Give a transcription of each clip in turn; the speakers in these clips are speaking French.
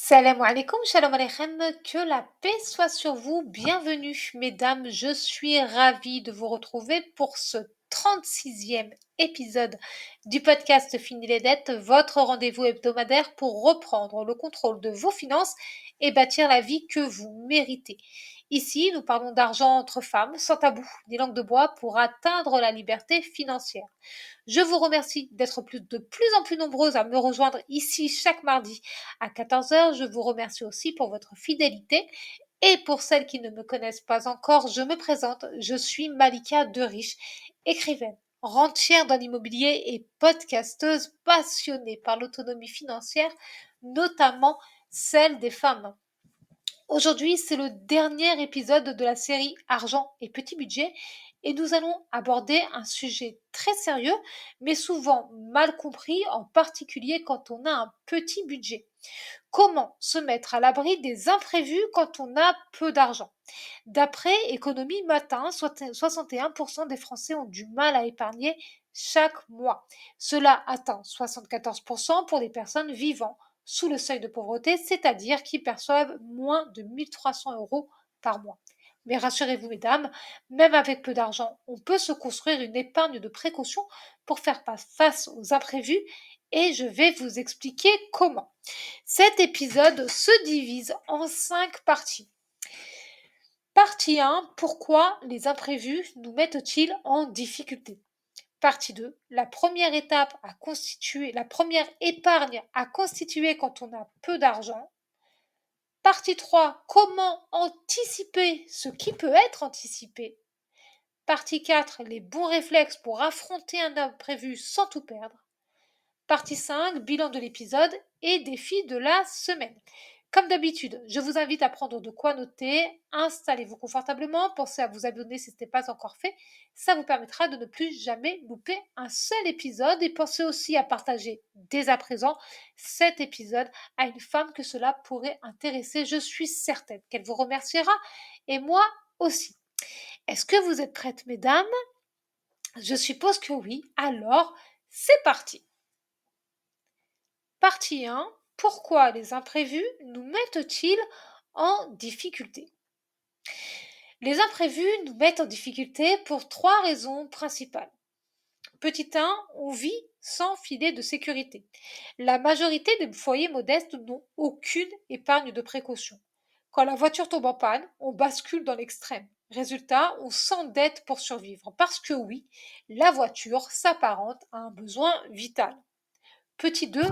Salam alaikum, shalom aleichem, que la paix soit sur vous. Bienvenue, mesdames, je suis ravie de vous retrouver pour ce 36e épisode du podcast Fini les dettes, votre rendez-vous hebdomadaire pour reprendre le contrôle de vos finances et bâtir la vie que vous méritez. Ici, nous parlons d'argent entre femmes, sans tabou ni langue de bois, pour atteindre la liberté financière. Je vous remercie d'être de plus en plus nombreuses à me rejoindre ici chaque mardi à 14 heures. Je vous remercie aussi pour votre fidélité. Et pour celles qui ne me connaissent pas encore, je me présente. Je suis Malika Deriche, écrivaine, rentière dans l'immobilier et podcasteuse passionnée par l'autonomie financière, notamment celle des femmes. Aujourd'hui, c'est le dernier épisode de la série Argent et petit budget et nous allons aborder un sujet très sérieux mais souvent mal compris, en particulier quand on a un petit budget. Comment se mettre à l'abri des imprévus quand on a peu d'argent? D'après Économie Matin, 61% des Français ont du mal à épargner chaque mois. Cela atteint 74% pour les personnes vivant sous le seuil de pauvreté, c'est-à-dire qui perçoivent moins de 1 300 € par mois. Mais rassurez-vous, mesdames, même avec peu d'argent, on peut se construire une épargne de précaution pour faire face aux imprévus et je vais vous expliquer comment. Cet épisode se divise en 5 parties. Partie 1, pourquoi les imprévus nous mettent-ils en difficulté? Partie 2, la première étape à constituer, la première épargne à constituer quand on a peu d'argent. Partie 3, comment anticiper ce qui peut être anticipé. Partie 4, les bons réflexes pour affronter un imprévu sans tout perdre. Partie 5, bilan de l'épisode et défi de la semaine. Comme d'habitude, je vous invite à prendre de quoi noter, installez-vous confortablement, pensez à vous abonner si ce n'est pas encore fait, ça vous permettra de ne plus jamais louper un seul épisode et pensez aussi à partager dès à présent cet épisode à une femme que cela pourrait intéresser. Je suis certaine qu'elle vous remerciera et moi aussi. Est-ce que vous êtes prêtes, mesdames? Je suppose que oui, alors c'est parti. Partie 1. Pourquoi les imprévus nous mettent-ils en difficulté? Les imprévus nous mettent en difficulté pour 3 raisons principales. Petit 1, on vit sans filet de sécurité. La majorité des foyers modestes n'ont aucune épargne de précaution. Quand la voiture tombe en panne, on bascule dans l'extrême. Résultat, on s'endette pour survivre. Parce que oui, la voiture s'apparente à un besoin vital. Petit 2,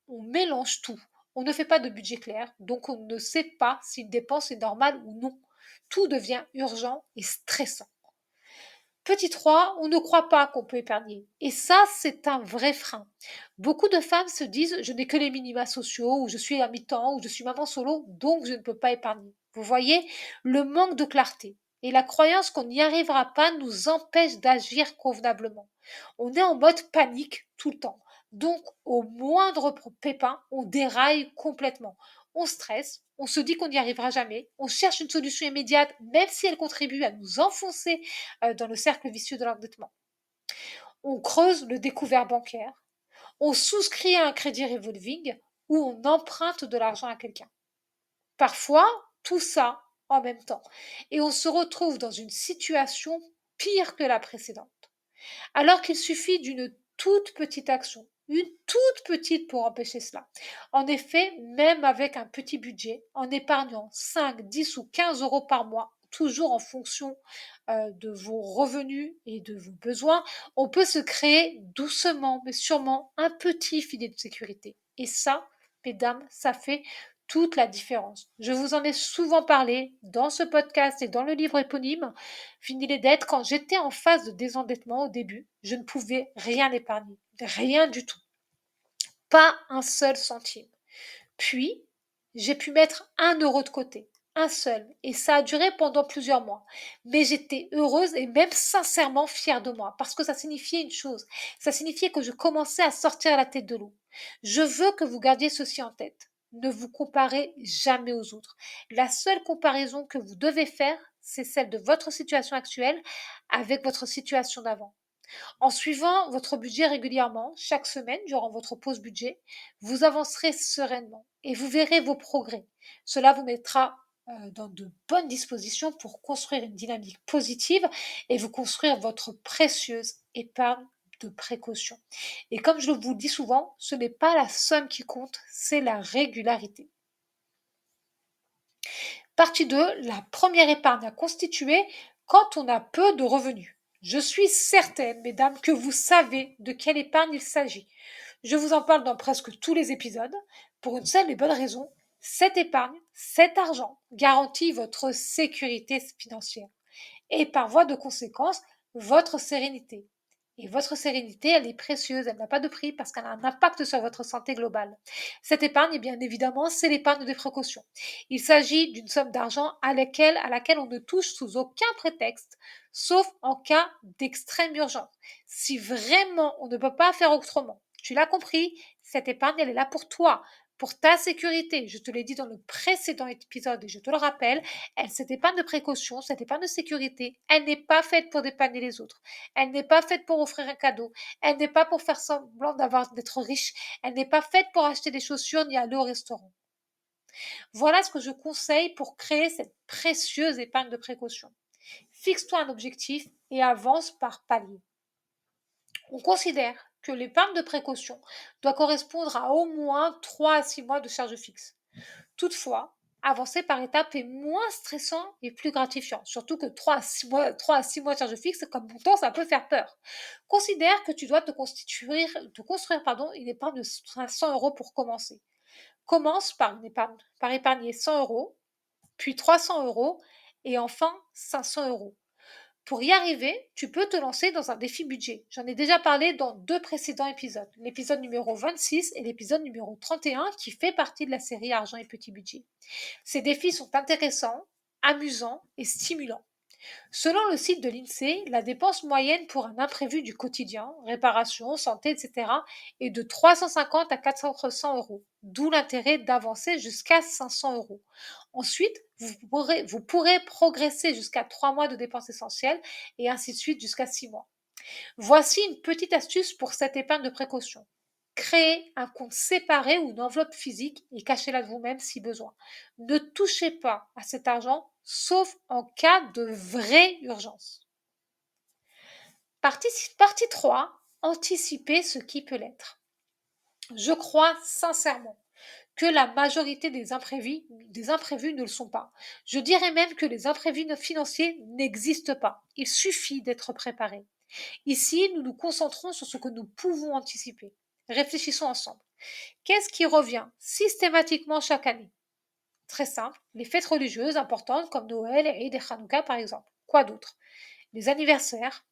on mélange tout. On ne fait pas de budget clair, donc on ne sait pas si une dépense est normale ou non. Tout devient urgent et stressant. Petit 3, on ne croit pas qu'on peut épargner. Et ça, c'est un vrai frein. Beaucoup de femmes se disent je n'ai que les minima sociaux, ou je suis à mi-temps, ou je suis maman solo, donc je ne peux pas épargner. Vous voyez, le manque de clarté et la croyance qu'on n'y arrivera pas nous empêche d'agir convenablement. On est en mode panique tout le temps. Donc, au moindre pépin, on déraille complètement. On stresse, on se dit qu'on n'y arrivera jamais, on cherche une solution immédiate, même si elle contribue à nous enfoncer dans le cercle vicieux de l'endettement. On creuse le découvert bancaire, on souscrit à un crédit revolving ou on emprunte de l'argent à quelqu'un. Parfois, tout ça en même temps. Et on se retrouve dans une situation pire que la précédente. Alors qu'il suffit d'une toute petite action, une toute petite pour empêcher cela. En effet, même avec un petit budget, en épargnant 5, 10 ou 15 € par mois, toujours en fonction de vos revenus et de vos besoins, on peut se créer doucement mais sûrement un petit filet de sécurité. Et ça, mesdames, ça fait toute la différence. Je vous en ai souvent parlé dans ce podcast et dans le livre éponyme Fini les dettes. Quand j'étais en phase de désendettement au début, je ne pouvais rien épargner, rien du tout, pas un seul centime. Puis, j'ai pu mettre 1 € de côté, un seul, et ça a duré pendant plusieurs mois. Mais j'étais heureuse et même sincèrement fière de moi, parce que ça signifiait une chose, ça signifiait que je commençais à sortir la tête de l'eau. Je veux que vous gardiez ceci en tête. Ne vous comparez jamais aux autres. La seule comparaison que vous devez faire, c'est celle de votre situation actuelle avec votre situation d'avant. En suivant votre budget régulièrement, chaque semaine, durant votre pause budget, vous avancerez sereinement et vous verrez vos progrès. Cela vous mettra dans de bonnes dispositions pour construire une dynamique positive et vous construire votre précieuse épargne de précaution. Et comme je vous le dis souvent, ce n'est pas la somme qui compte, c'est la régularité. Partie 2, la première épargne à constituer quand on a peu de revenus. Je suis certaine, mesdames, que vous savez de quelle épargne il s'agit. Je vous en parle dans presque tous les épisodes pour une seule et bonne raison. Cette épargne, cet argent garantit votre sécurité financière et par voie de conséquence, votre sérénité. Et votre sérénité, elle est précieuse, elle n'a pas de prix parce qu'elle a un impact sur votre santé globale. Cette épargne, bien évidemment, c'est l'épargne de précaution. Il s'agit d'une somme d'argent à laquelle on ne touche sous aucun prétexte, sauf en cas d'extrême urgence. Si vraiment on ne peut pas faire autrement, tu l'as compris, cette épargne, elle est là pour toi, pour ta sécurité. Je te l'ai dit dans le précédent épisode et je te le rappelle, cette épargne de précaution, cette épargne de sécurité, elle n'est pas faite pour dépanner les autres. Elle n'est pas faite pour offrir un cadeau. Elle n'est pas pour faire semblant d'être riche. Elle n'est pas faite pour acheter des chaussures ni aller au restaurant. Voilà ce que je conseille pour créer cette précieuse épargne de précaution. Fixe-toi un objectif et avance par palier. On considère que l'épargne de précaution doit correspondre à au moins 3 à 6 mois de charge fixe. Toutefois, avancer par étapes est moins stressant et plus gratifiant. Surtout que 3 à 6 mois de charge fixe, comme montant, ça peut faire peur. Considère que tu dois te construire une épargne de 500 euros pour commencer. Commence par épargner 100 euros, puis 300 euros et enfin 500 euros. Pour y arriver, tu peux te lancer dans un défi budget. J'en ai déjà parlé dans 2 précédents épisodes, l'épisode numéro 26 et l'épisode numéro 31 qui fait partie de la série Argent et Petit Budget. Ces défis sont intéressants, amusants et stimulants. Selon le site de l'INSEE, la dépense moyenne pour un imprévu du quotidien, réparation, santé, etc., est de 350 à 400 euros, d'où l'intérêt d'avancer jusqu'à 500 euros. Ensuite, vous pourrez progresser jusqu'à 3 mois de dépenses essentielles et ainsi de suite jusqu'à 6 mois. Voici une petite astuce pour cette épargne de précaution. Créez un compte séparé ou une enveloppe physique et cachez-la de vous-même si besoin. Ne touchez pas à cet argent sauf en cas de vraie urgence. Partie 3. Anticiper ce qui peut l'être. Je crois sincèrement que la majorité des imprévus ne le sont pas. Je dirais même que les imprévus financiers n'existent pas. Il suffit d'être préparé. Ici, nous nous concentrons sur ce que nous pouvons anticiper. Réfléchissons ensemble. Qu'est-ce qui revient systématiquement chaque année? Très simple, les fêtes religieuses importantes comme Noël, Eid et Hanouka par exemple. Quoi d'autre? Les anniversaires,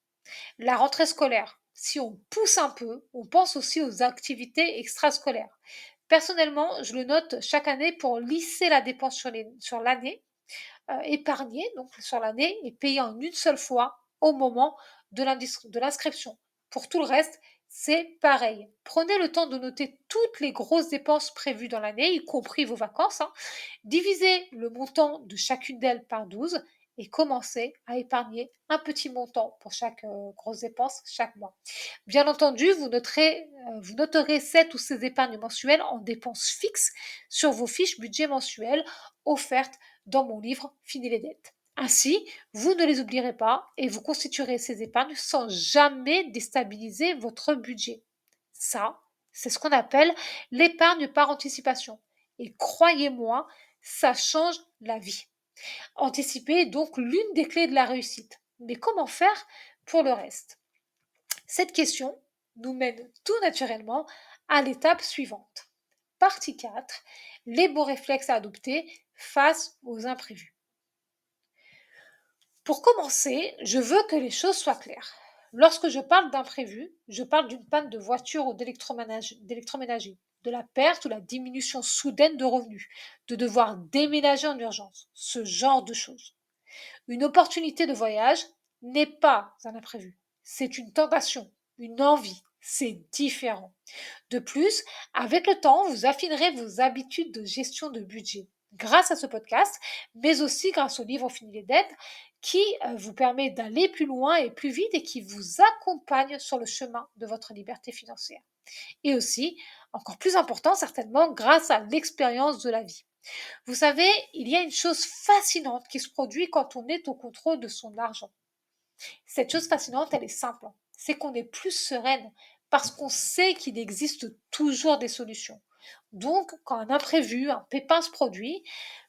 la rentrée scolaire. Si on pousse un peu, on pense aussi aux activités extrascolaires. Personnellement, je le note chaque année pour lisser la dépense sur l'année, épargner donc sur l'année et payer en une seule fois au moment de l'inscription. Pour tout le reste, c'est pareil. Prenez le temps de noter toutes les grosses dépenses prévues dans l'année, y compris vos vacances. Divisez le montant de chacune d'elles par 12 et commencez à épargner un petit montant pour chaque grosse dépense chaque mois. Bien entendu, vous noterez cette ou ces épargnes mensuelles en dépenses fixes sur vos fiches budget mensuelles offertes dans mon livre Fini les dettes. Ainsi, vous ne les oublierez pas et vous constituerez ces épargnes sans jamais déstabiliser votre budget. Ça, c'est ce qu'on appelle l'épargne par anticipation. Et croyez-moi, ça change la vie. Anticiper est donc l'une des clés de la réussite. Mais comment faire pour le reste? Cette question nous mène tout naturellement à l'étape suivante. Partie 4. Les bons réflexes à adopter face aux imprévus. Pour commencer, je veux que les choses soient claires. Lorsque je parle d'imprévu, je parle d'une panne de voiture ou d'électroménager, de la perte ou la diminution soudaine de revenus, de devoir déménager en urgence, ce genre de choses. Une opportunité de voyage n'est pas un imprévu, c'est une tentation, une envie, c'est différent. De plus, avec le temps, vous affinerez vos habitudes de gestion de budget. grâce à ce podcast, mais aussi grâce au livre Fini les dettes qui vous permet d'aller plus loin et plus vite et qui vous accompagne sur le chemin de votre liberté financière. Et aussi, encore plus important certainement, grâce à l'expérience de la vie. Vous savez, il y a une chose fascinante qui se produit quand on est au contrôle de son argent. Cette chose fascinante, elle est simple. C'est qu'on est plus sereine parce qu'on sait qu'il existe toujours des solutions. Donc, quand un imprévu, un pépin se produit,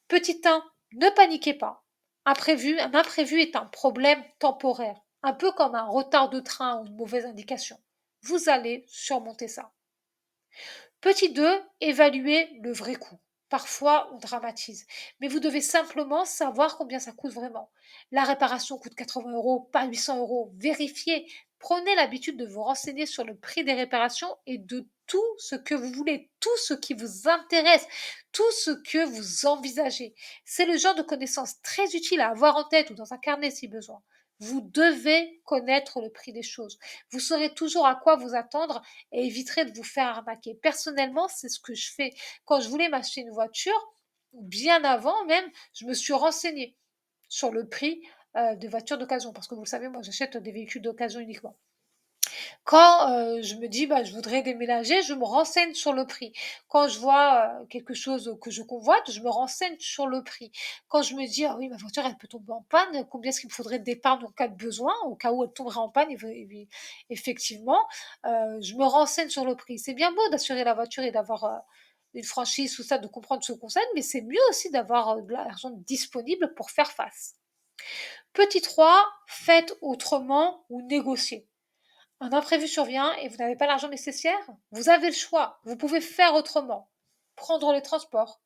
petit 1, ne paniquez pas. Un imprévu est un problème temporaire, un peu comme un retard de train ou une mauvaise indication. Vous allez surmonter ça. Petit 2, évaluez le vrai coût. Parfois, on dramatise, mais vous devez simplement savoir combien ça coûte vraiment. La réparation coûte 80 euros, pas 800 euros. Vérifiez. Prenez l'habitude de vous renseigner sur le prix des réparations et de tout ce que vous voulez, tout ce qui vous intéresse, tout ce que vous envisagez. C'est le genre de connaissances très utile à avoir en tête ou dans un carnet si besoin. Vous devez connaître le prix des choses. Vous saurez toujours à quoi vous attendre et éviterez de vous faire arnaquer. Personnellement, c'est ce que je fais. Quand je voulais m'acheter une voiture, bien avant même, je me suis renseignée sur le prix des voitures d'occasion. Parce que vous le savez, moi j'achète des véhicules d'occasion uniquement. Quand je me dis, bah, je voudrais déménager, je me renseigne sur le prix. Quand je vois quelque chose que je convoite, je me renseigne sur le prix. Quand je me dis, ah oui, ma voiture, elle peut tomber en panne, combien est-ce qu'il me faudrait d'épargne en cas de besoin, au cas où elle tomberait en panne, effectivement, je me renseigne sur le prix. C'est bien beau d'assurer la voiture et d'avoir une franchise, tout ça, de comprendre ce conseil, mais c'est mieux aussi d'avoir de l'argent disponible pour faire face. Petit 3, faites autrement ou négociez. Un imprévu survient et vous n'avez pas l'argent nécessaire? Vous avez le choix. Vous pouvez faire autrement. Prendre les transports,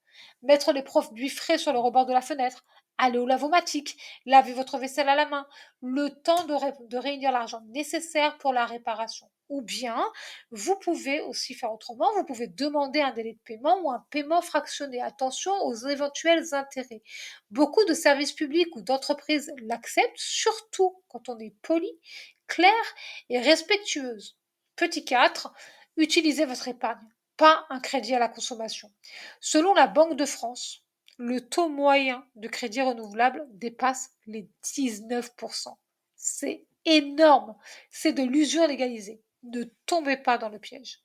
mettre les produits frais sur le rebord de la fenêtre, aller au lavomatique, laver votre vaisselle à la main, le temps de réunir l'argent nécessaire pour la réparation. Ou bien, vous pouvez aussi faire autrement, vous pouvez demander un délai de paiement ou un paiement fractionné. Attention aux éventuels intérêts. Beaucoup de services publics ou d'entreprises l'acceptent, surtout quand on est poli, clair et respectueuse. Petit 4, utilisez votre épargne, pas un crédit à la consommation. Selon la Banque de France, le taux moyen de crédit renouvelable dépasse les 19%. C'est énorme. C'est de l'usure légalisée. Ne tombez pas dans le piège.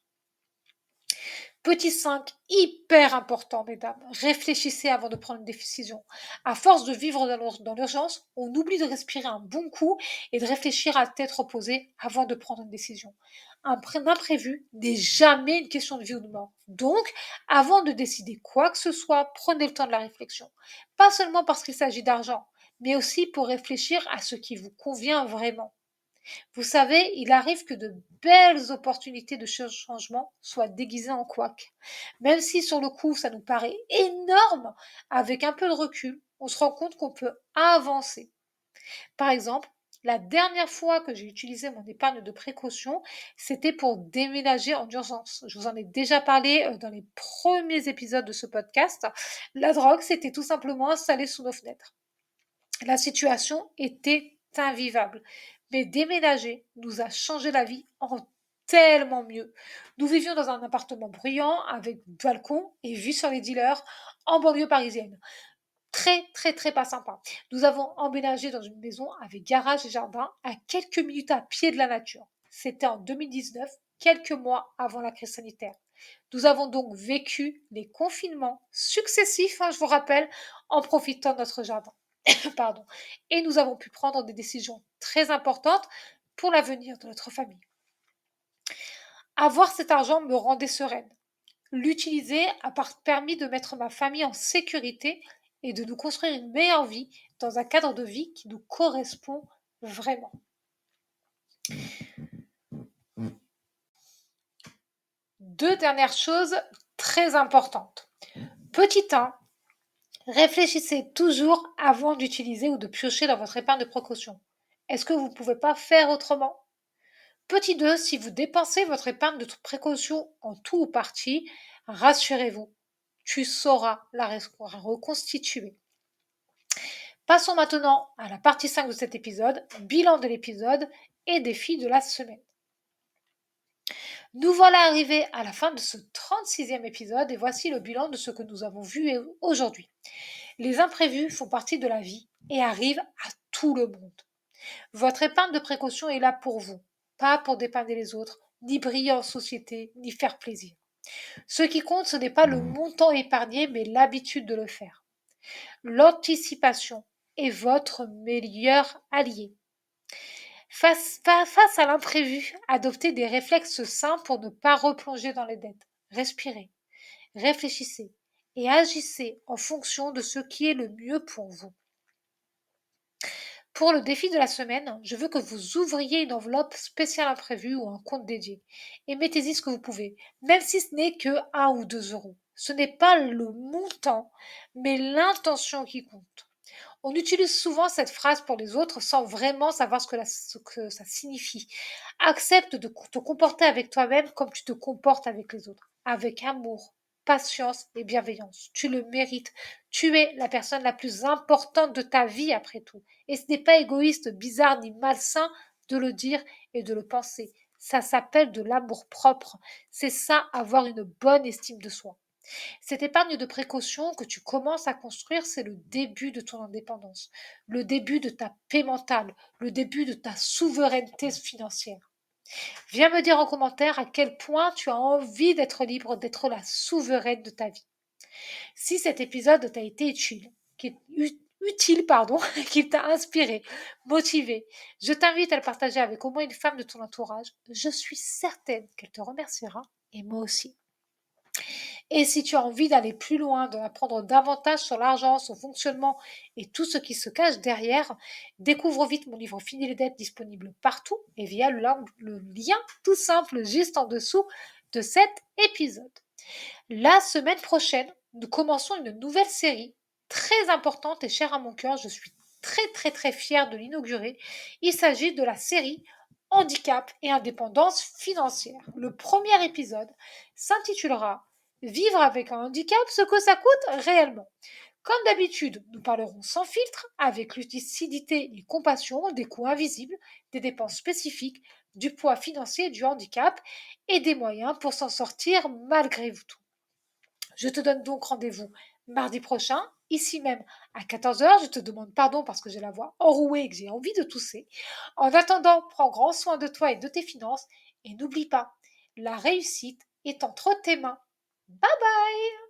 Petit 5, hyper important, mesdames. Réfléchissez avant de prendre une décision. À force de vivre dans l'urgence, on oublie de respirer un bon coup et de réfléchir à tête reposée avant de prendre une décision. Un imprévu n'est jamais une question de vie ou de mort. Donc, avant de décider quoi que ce soit, prenez le temps de la réflexion. Pas seulement parce qu'il s'agit d'argent, mais aussi pour réfléchir à ce qui vous convient vraiment. Vous savez, il arrive que de belles opportunités de changement soient déguisées en couac. Même si sur le coup, ça nous paraît énorme, avec un peu de recul, on se rend compte qu'on peut avancer. Par exemple, la dernière fois que j'ai utilisé mon épargne de précaution, c'était pour déménager en urgence. Je vous en ai déjà parlé dans les premiers épisodes de ce podcast. La drogue, c'était tout simplement installée sous nos fenêtres. La situation était invivable. Mais déménager nous a changé la vie en tellement mieux. Nous vivions dans un appartement bruyant avec balcon et vue sur les dealers en banlieue parisienne. Très, très, très pas sympa. Nous avons emménagé dans une maison avec garage et jardin à quelques minutes à pied de la nature. C'était en 2019, quelques mois avant la crise sanitaire. Nous avons donc vécu les confinements successifs, je vous rappelle, en profitant de notre jardin. Pardon. Et nous avons pu prendre des décisions très importantes pour l'avenir de notre famille. Avoir cet argent me rendait sereine. L'utiliser a permis de mettre ma famille en sécurité et de nous construire une meilleure vie dans un cadre de vie qui nous correspond vraiment. Deux dernières choses très importantes. Petit 1, réfléchissez toujours avant d'utiliser ou de piocher dans votre épargne de précaution. Est-ce que vous ne pouvez pas faire autrement? Petit 2, si vous dépensez votre épargne de précaution en tout ou partie, rassurez-vous, tu sauras la reconstituer. Passons maintenant à la partie 5 de cet épisode, bilan de l'épisode et défi de la semaine. Nous voilà arrivés à la fin de ce 36e épisode et voici le bilan de ce que nous avons vu aujourd'hui. Les imprévus font partie de la vie et arrivent à tout le monde. Votre épargne de précaution est là pour vous, pas pour dépanner les autres, ni briller en société, ni faire plaisir. Ce qui compte, ce n'est pas le montant épargné, mais l'habitude de le faire. L'anticipation est votre meilleur allié. Face à l'imprévu, adoptez des réflexes simples pour ne pas replonger dans les dettes. Respirez, réfléchissez et agissez en fonction de ce qui est le mieux pour vous. Pour le défi de la semaine, je veux que vous ouvriez une enveloppe spéciale imprévue ou un compte dédié et mettez-y ce que vous pouvez, même si ce n'est que 1 ou 2 euros. Ce n'est pas le montant, mais l'intention qui compte. On utilise souvent cette phrase pour les autres sans vraiment savoir ce que ça signifie. Accepte de te comporter avec toi-même comme tu te comportes avec les autres, avec amour, patience et bienveillance. Tu le mérites. Tu es la personne la plus importante de ta vie après tout. Et ce n'est pas égoïste, bizarre ni malsain de le dire et de le penser. Ça s'appelle de l'amour propre. C'est ça, avoir une bonne estime de soi. Cette épargne de précaution que tu commences à construire, c'est le début de ton indépendance, le début de ta paix mentale, le début de ta souveraineté financière. Viens me dire en commentaire à quel point tu as envie d'être libre, d'être la souveraine de ta vie. Si cet épisode t'a été utile, qu'il t'a inspiré, motivé, je t'invite à le partager avec au moins une femme de ton entourage. Je suis certaine qu'elle te remerciera et moi aussi. Et si tu as envie d'aller plus loin, d'apprendre davantage sur l'argent, son fonctionnement et tout ce qui se cache derrière, découvre vite mon livre Fini les dettes disponible partout et via le lien tout simple juste en dessous de cet épisode. La semaine prochaine, nous commençons une nouvelle série très importante et chère à mon cœur. Je suis très fière de l'inaugurer. Il s'agit de la série Handicap et indépendance financière. Le premier épisode s'intitulera Vivre avec un handicap, ce que ça coûte réellement. Comme d'habitude, nous parlerons sans filtre, avec lucidité et compassion des coûts invisibles, des dépenses spécifiques, du poids financier du handicap et des moyens pour s'en sortir malgré tout. Je te donne donc rendez-vous mardi prochain, ici même à 14 heures. Je te demande pardon parce que j'ai la voix enrouée et que j'ai envie de tousser. En attendant, prends grand soin de toi et de tes finances et n'oublie pas, la réussite est entre tes mains. Bye bye!